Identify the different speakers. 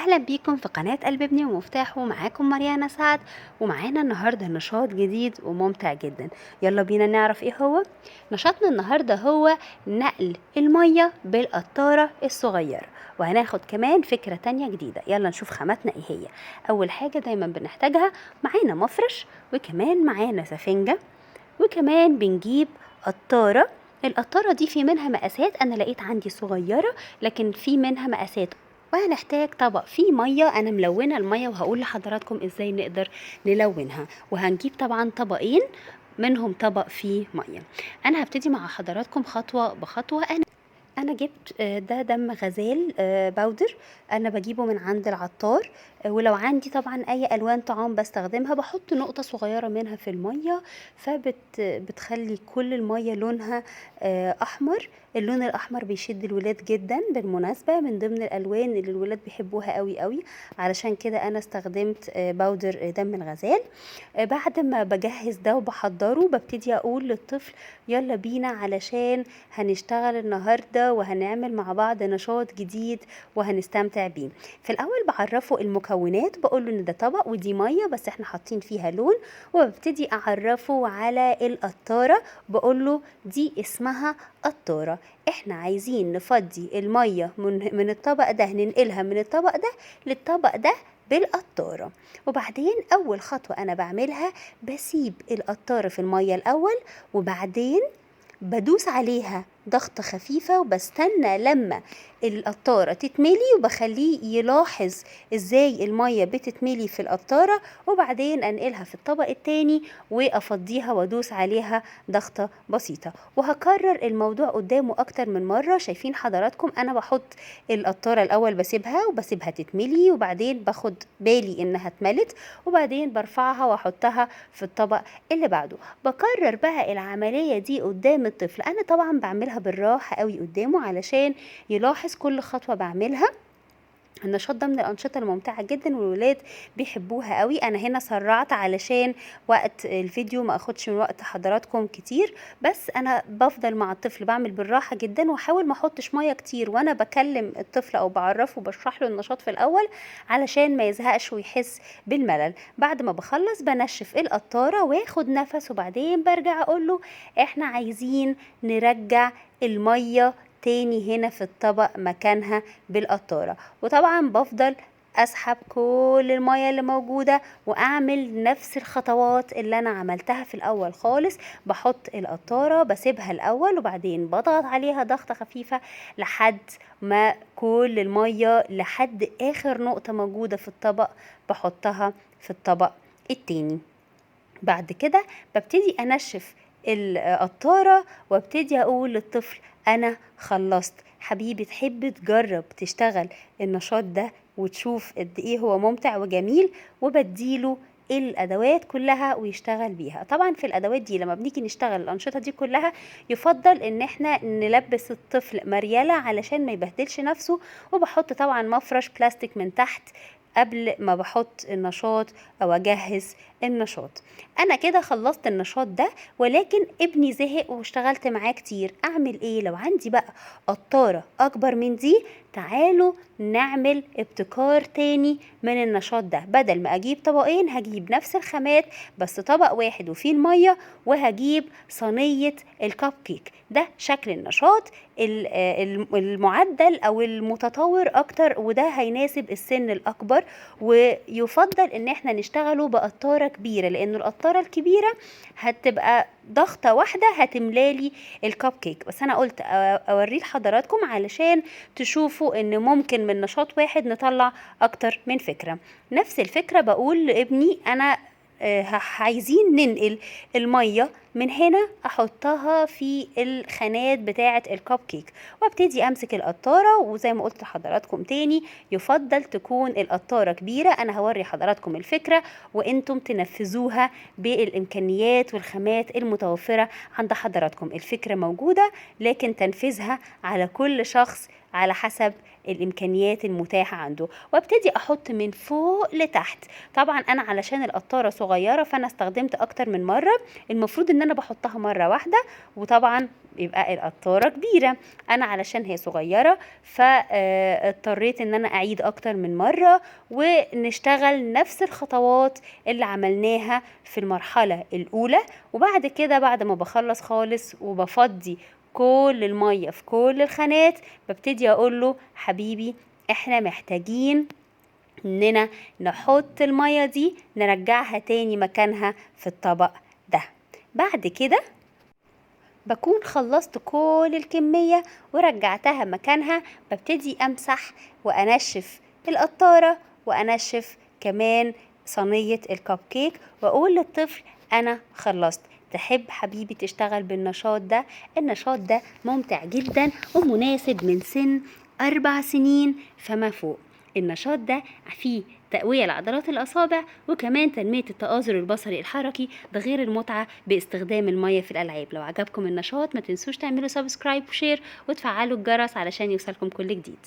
Speaker 1: أهلا بيكم في قناة قلب ابني ومفتاحه. معاكم مريانا سعد، ومعانا النهاردة نشاط جديد وممتع جدا. يلا بينا نعرف ايه هو نشاطنا النهاردة. هو نقل المية بالقطارة الصغيرة، وهناخد كمان فكرة تانية جديدة. يلا نشوف خاماتنا ايه هي. أول حاجة دايما بنحتاجها معانا مفرش، وكمان معانا سفنجة، وكمان بنجيب قطارة. القطارة دي في منها مقاسات، أنا لقيت عندي صغيرة لكن في منها مقاسات. وهنحتاج طبق فيه مية، أنا ملونة المية وهقول لحضراتكم إزاي نقدر نلونها. وهنجيب طبعا طبقين منهم طبق فيه مية. أنا هبتدي مع حضراتكم خطوة بخطوة. انا جبت ده دم غزال باودر، انا بجيبه من عند العطار. ولو عندي طبعا اي الوان طعام بستخدمها، بحط نقطة صغيرة منها في المية بتخلي كل المية لونها احمر. اللون الاحمر بيشد الولاد جدا، بالمناسبة من ضمن الالوان اللي الولاد بيحبوها قوي قوي، علشان كده انا استخدمت باودر دم الغزال. بعد ما بجهز ده وبحضره، ببتدي اقول للطفل يلا بينا علشان هنشتغل النهاردة وهنعمل مع بعض نشاط جديد وهنستمتع بيه. في الأول بعرفه المكونات، بقوله إن ده طبق ودي مية بس احنا حاطين فيها لون. وببتدي أعرفه على القطارة، بقوله دي اسمها قطارة. احنا عايزين نفضي المية من الطبق ده، ننقلها من الطبق ده للطبق ده بالقطارة. وبعدين أول خطوة أنا بعملها، بسيب القطارة في المية الأول، وبعدين بدوس عليها ضغطة خفيفة وبستنى لما القطارة تتملي، وبخليه يلاحظ ازاي المية بتتملي في القطارة، وبعدين انقلها في الطبق التاني وافضيها وادوس عليها ضغطة بسيطة. وهكرر الموضوع قدامه اكتر من مرة. شايفين حضراتكم انا بحط القطارة الاول، بسيبها تتملي، وبعدين باخد بالي انها اتملت، وبعدين برفعها واحطها في الطبق اللي بعده. بكرر بقى العملية دي قدام الطفل. انا طبعا بعملها بالراحة قوي قدامه علشان يلاحظ كل خطوة بعملها. النشاط ده من الأنشطة الممتعة جدا والولاد بيحبوها قوي. أنا هنا سرعت علشان وقت الفيديو ما أخدش من وقت حضراتكم كتير، بس أنا بفضل مع الطفل بعمل بالراحة جدا، وحاول ما أحطش مية كتير وأنا بكلم الطفل أو بعرفه وبشرح له النشاط في الأول علشان ما يزهقش ويحس بالملل. بعد ما بخلص بنشف القطارة واخد نفس، وبعدين برجع أقوله إحنا عايزين نرجع المية تاني هنا في الطبق مكانها بالقطارة. وطبعا بفضل اسحب كل المية اللي موجودة واعمل نفس الخطوات اللي انا عملتها في الاول خالص. بحط القطارة بسيبها الاول، وبعدين بضغط عليها ضغطة خفيفة لحد ما كل المية لحد اخر نقطة موجودة في الطبق بحطها في الطبق التاني. بعد كده ببتدي انشف القطارة وابتدي اقول للطفل انا خلصت. حبيبي تحب تجرب تشتغل النشاط ده وتشوف قد ايه هو ممتع وجميل؟ وبديله الادوات كلها ويشتغل بيها. طبعا في الادوات دي لما بنيجي نشتغل الانشطه دي كلها، يفضل ان احنا نلبس الطفل مريالة علشان ما يبهدلش نفسه. وبحط طبعا مفرش بلاستيك من تحت قبل ما بحط النشاط او اجهز النشاط. انا كده خلصت النشاط ده، ولكن ابني زهق واشتغلت معاه كتير. اعمل ايه؟ لو عندي بقى قطارة اكبر من دي، تعالوا نعمل ابتكار تاني من النشاط ده. بدل ما اجيب طبقين هجيب نفس الخامات بس طبق واحد وفيه المية، وهجيب صينية الكب كيك. ده شكل النشاط المعدل او المتطور اكتر، وده هيناسب السن الاكبر. ويفضل ان احنا نشتغله بقطارة كبيرة، لان القطارة الكبيرة هتبقى ضغطة واحدة هتملالي الكب كيك. بس انا قلت اوريه لحضراتكم علشان تشوفوا ان ممكن من نشاط واحد نطلع اكتر من فكرة. نفس الفكرة بقول لابني انا عايزين ننقل المية من هنا احطها في الخانات بتاعة الكب كيك، وابتدي امسك القطارة. وزي ما قلت لحضراتكم تاني، يفضل تكون القطارة كبيرة. انا هوري حضراتكم الفكرة وانتم تنفذوها بالامكانيات والخامات المتوفرة عند حضراتكم. الفكرة موجودة، لكن تنفيذها على كل شخص على حسب الامكانيات المتاحة عنده، وابتدي احط من فوق لتحت. طبعا انا علشان القطارة صغيرة فانا استخدمت اكتر من مرة، المفروض ان انا بحطها مرة واحدة، وطبعا يبقى القطارة كبيرة. انا علشان هي صغيرة فاضطريت ان انا اعيد اكتر من مرة، ونشتغل نفس الخطوات اللي عملناها في المرحلة الاولى. وبعد كده بعد ما بخلص خالص وبفضي كل المية في كل الخانات، ببتدي اقوله حبيبي احنا محتاجين اننا نحط المية دي نرجعها تاني مكانها في الطبق ده. بعد كده بكون خلصت كل الكمية ورجعتها مكانها، ببتدي امسح وانشف القطارة وانشف كمان صينية الكب كيك، واقول للطفل انا خلصت. تحب حبيبي تشتغل بالنشاط ده؟ النشاط ده ممتع جدا ومناسب من سن 4 سنين فما فوق. النشاط ده فيه تقوية لعضلات الأصابع وكمان تنمية التآزر البصري الحركي، ده غير المتعة باستخدام المية في الألعاب. لو عجبكم النشاط ما تنسوش تعملوا سبسكرايب وشير وتفعلوا الجرس علشان يوصلكم كل جديد.